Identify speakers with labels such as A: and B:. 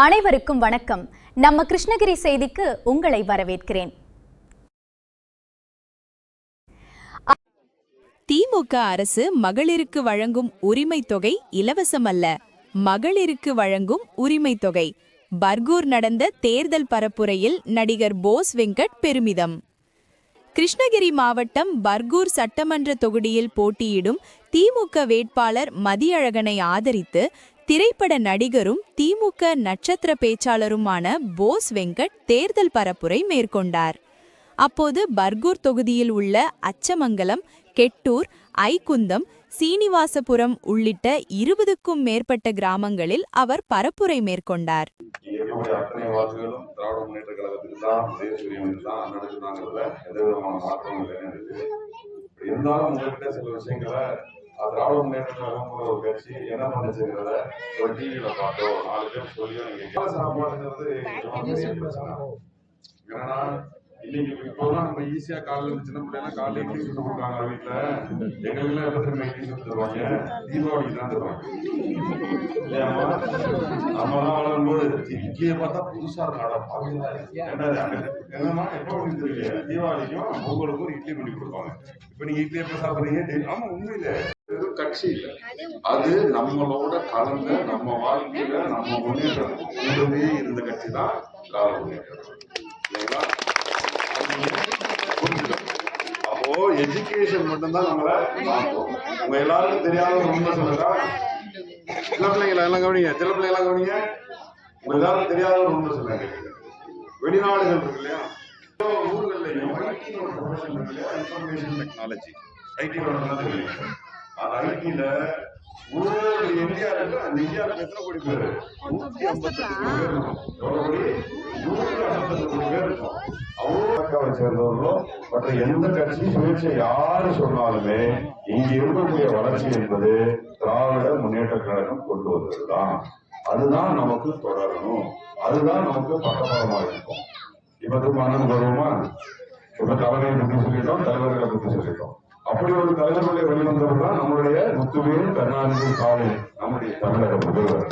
A: அனைவருக்கும் வணக்கம். நம்ம கிருஷ்ணகிரி செய்திக்கு உங்களை வரவேற்கிறேன்.
B: திமுக அரசு மகளிருக்கு வழங்கும் உரிமை தொகை இலவசமல்ல, மகளிருக்கு வழங்கும் உரிமை தொகை. பர்கூர் நடந்த தேர்தல் பரப்புரையில் நடிகர் போஸ் வெங்கட் பெருமிதம். கிருஷ்ணகிரி மாவட்டம் பர்கூர் சட்டமன்ற தொகுதியில் போட்டியிடும் திமுக வேட்பாளர் மதியழகனை ஆதரித்து திரைப்பட நடிகரும் திமுக நட்சத்திர பேச்சாளருமான போஸ் வெங்கட் தேர்தல் பரப்புரை மேற்கொண்டார். அப்போது பர்கூர் தொகுதியில் உள்ள அச்சமங்கலம், கெட்டூர், ஐகுந்தம், சீனிவாசபுரம் உள்ளிட்ட 20க்கும் மேற்பட்ட கிராமங்களில் அவர் பரப்புரை மேற்கொண்டார்.
C: திராவிட முன்னேற்ற கழகம் போல ஒரு கட்சி என்ன பண்ணுச்சுங்கிறத ஒரு டிவியில பார்த்தோ 4 பேர் சொல்லியோ நீங்க சாப்பாடுங்கிறது என்னன்னா இன்னைக்கு இப்போலாம் நம்ம ஈஸியா காலையில சின்ன பிள்ளைலாம் காலையில இட்லி சுட்டு கொடுக்காங்க வீட்டுல. எங்களுக்குலாம் எப்படி திரும்ப இட்லி சுட்டு தருவாங்க? தீபாவளிக்கு தான் தருவாங்க இல்லையாமா? நம்மலாம் வளரும்போது இட்லியை பார்த்தா புதுசா இருக்கும். என்னமா எப்ப பண்ணி தெரியல, தீபாவளிக்கும் பொங்கலுக்கும் ஒரு இட்லி பண்ணி கொடுப்பாங்க. இப்ப நீங்க இட்லி எப்ப சாப்பிடுறீங்க? ஆமா, உண்மையில கட்சி இல்ல, அது நம்மளோட கலந்த நம்ம வாழ்க்கையில நம்ம முன்னேற்றமே இருந்த கட்சி தான் திராவிட முன்னேற்றம். அப்போ எஜுகேஷன் மட்டும்தான் நம்மளை மாற்றும். உங்க எல்லாருக்கும் தெரியாத ஒரு உண்மை சொல்லுங்க. சில பிள்ளைங்களா எல்லாம் கவனிங்க, சில பிள்ளைங்க எல்லாம் கவனிங்க. உங்க எல்லாருக்கும் தெரியாத ஒரு உண்மை சொல்லுங்க. வெளிநாடுகள் இருக்கு இல்லையா, ஊர்கள்லையும் ஐடியோட ப்ரொஃபஷன் இருக்கு இல்லையா, இன்ஃபர்மேஷன் டெக்னாலஜி, ஐடியோட அந்த ஐடியில இந்தியாவுக்கு எத்தனை கோடி பேரு? 158 கோடி பேர் இருக்கும். எவ்வளவு கோடி? 158 கோடி பேர் இருக்கும். அவ்வளவு சேர்ந்தவர்களும் மற்ற எந்த கட்சி சுயேட்சை யாரு சொன்னாலுமே இங்க இருக்கக்கூடிய வளர்ச்சி என்பது திராவிட முன்னேற்ற கழகம் கொண்டு வந்ததுதான். அதுதான் நமக்கு தொடரணும், அதுதான் நமக்கு பக்கபலமாக இருக்கும். இப்ப திரும்ப அண்ணன் வருவோமா? இப்ப தலைமையை பற்றி சொல்லிட்டோம், தலைவர்களை பற்றி சொல்லிட்டோம். அப்படி ஒரு தலைவர்களை வெளிவந்தவர் தான் நம்முடைய முத்துவேல் கருணாநிதி ஸ்டாலின், நம்முடைய தமிழக முதல்வர்.